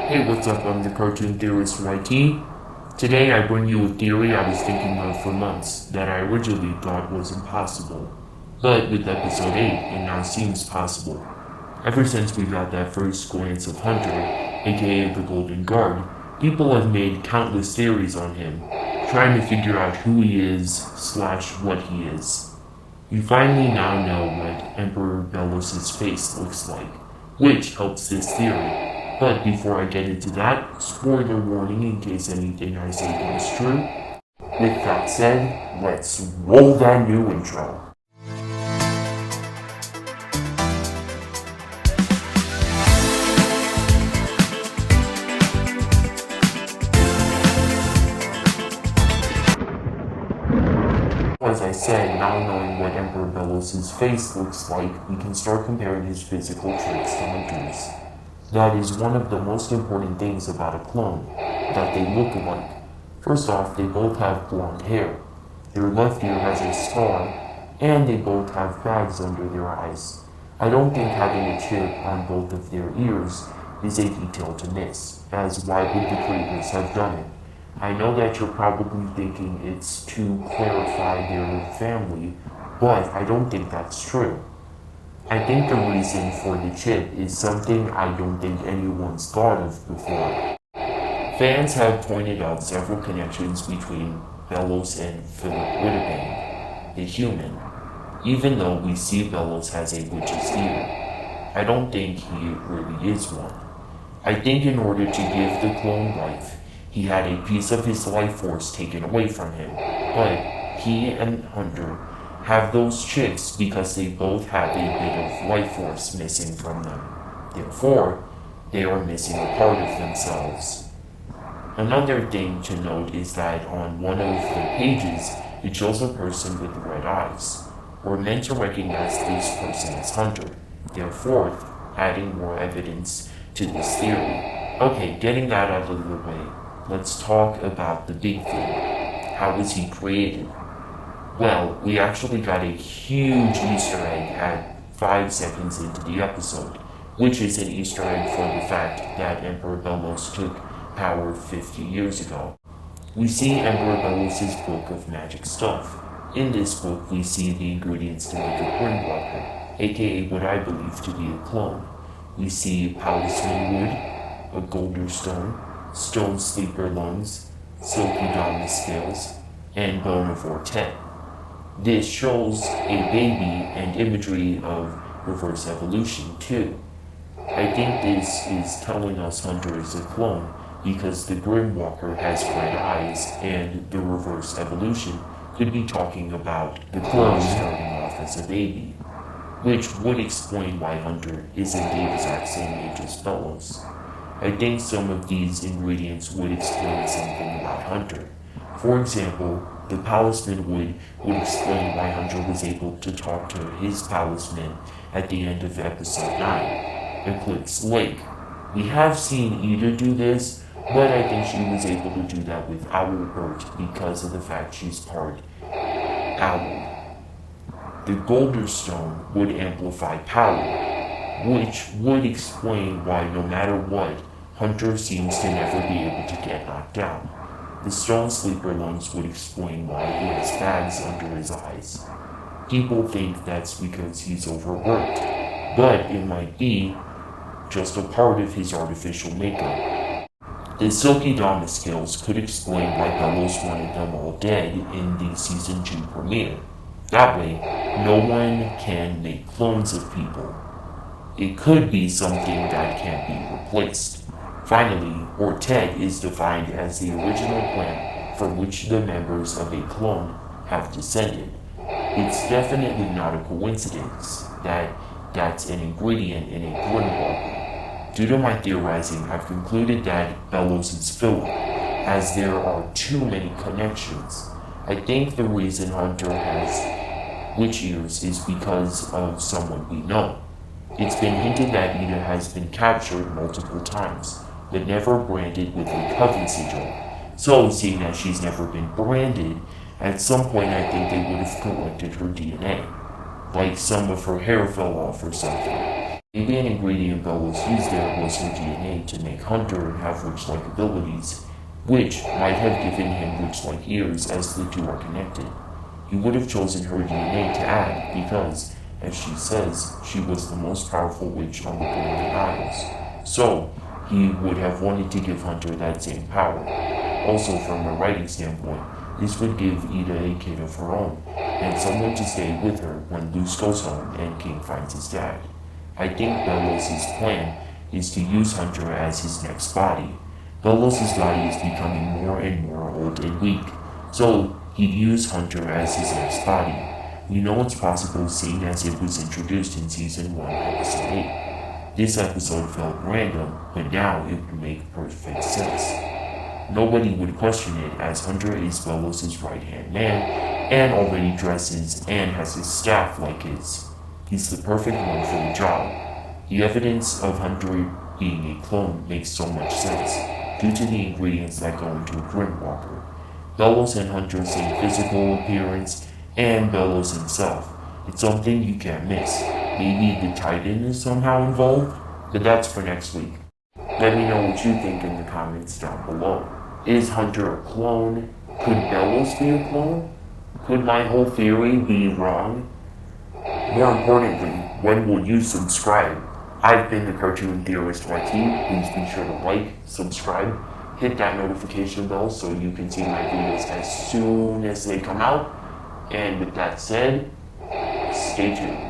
Hey, what's up? I'm the cartoon theorist YT. Today I bring you a theory I was thinking of for months that I originally thought was impossible. But with episode 8, it now seems possible. Ever since we got that first glance of Hunter, aka the Golden Guard, people have made countless theories on him, trying to figure out who he is / what he is. We finally now know what Emperor Belos' face looks like, which helps this theory. But before I get into that, spoiler warning in case anything I say comes true. With that said, let's roll that new intro. As I said, now knowing what Emperor Belos' face looks like, we can start comparing his physical traits to Hunter's. That is one of the most important things about a clone, that they look alike. First off, they both have blonde hair. Their left ear has a scar, and they both have bags under their eyes. I don't think having a chip on both of their ears is a detail to miss, as why would the creators have done it? I know that you're probably thinking it's to clarify their family, but I don't think that's true. I think the reason for the chip is something I don't think anyone's thought of before. Fans have pointed out several connections between Belos and Philip Whittabane, the human, even though we see Belos has a witch's ear. I don't think he really is one. I think in order to give the clone life, he had a piece of his life force taken away from him, but he and Hunter have those chips because they both have a bit of life force missing from them. Therefore, they are missing a part of themselves. Another thing to note is that on one of the pages, it shows a person with red eyes. We're meant to recognize this person as Hunter, therefore adding more evidence to this theory. Okay, getting that out of the way, let's talk about the big thing. How was he created? Well, we actually got a huge Easter egg at 5 seconds into the episode, which is an Easter egg for the fact that Emperor Belos took power 50 years ago. We see Emperor Belos' book of magic stuff. In this book, we see the ingredients to make a Grimwalker, aka what I believe to be a clone. We see Palisman wood, a Golder stone, stone sleeper lungs, silky dominus scales, and bone of Ortet. This shows a baby and imagery of reverse evolution too. I think this is telling us Hunter is a clone because the Grimwalker has red eyes and the reverse evolution could be talking about the clone starting off as a baby, which would explain why Hunter isn't the exact same age as Belos. I think some of these ingredients would explain something about Hunter. For example, the Palisman would explain why Hunter was able to talk to his Palisman at the end of episode 9, Eclipse Lake. We have seen Ida do this, but I think she was able to do that with Owlbert because of the fact she's part owl. The Golder Stone would amplify power, which would explain why no matter what, Hunter seems to never be able to get knocked down. The stone sleeper lungs would explain why he has bags under his eyes. People think that's because he's overworked, but it might be just a part of his artificial makeup. The silky dominus scales could explain why Belos wanted them all dead in the season 2 premiere. That way, no one can make clones of people. It could be something that can't be replaced. Finally, Ortet is defined as the original plant from which the members of a clone have descended. It's definitely not a coincidence that that's an ingredient in a Grimwalker. Due to my theorizing, I've concluded that Belos is Philip, as there are too many connections. I think the reason Hunter has witch ears is because of someone we know. It's been hinted that Ida has been captured multiple times, but never branded with a coven sigil. So, seeing that she's never been branded, at some point I think they would have collected her DNA. Like some of her hair fell off or something. Maybe an ingredient Bellows used there was her DNA to make Hunter have witch-like abilities, which might have given him witch-like ears as the two are connected. He would have chosen her DNA to add because, as she says, she was the most powerful witch on the Golden Isles. So, he would have wanted to give Hunter that same power. Also, from a writing standpoint, this would give Ida a kid of her own, and someone to stay with her when Luce goes home and King finds his dad. I think Bellows' plan is to use Hunter as his next body. Bellows' body is becoming more and more old and weak, so he'd use Hunter as his next body. We know it's possible seeing as it was introduced in Season 1, Episode 8. This episode felt random, but now it would make perfect sense. Nobody would question it as Hunter is Bellows' right-hand man and already dresses and has his staff like his. He's the perfect one for the job. The evidence of Hunter being a clone makes so much sense due to the ingredients that go into a Grimwalker. Bellows and Hunter same physical appearance and Bellows himself. It's something you can't miss. Maybe the Titan is somehow involved, but that's for next week. Let me know what you think in the comments down below. Is Hunter a clone? Could Bellows be a clone? Could my whole theory be wrong? More importantly, when will you subscribe? I've been the Cartoon Theorist YT. Please be sure to like, subscribe, hit that notification bell so you can see my videos as soon as they come out. And with that said, stay tuned.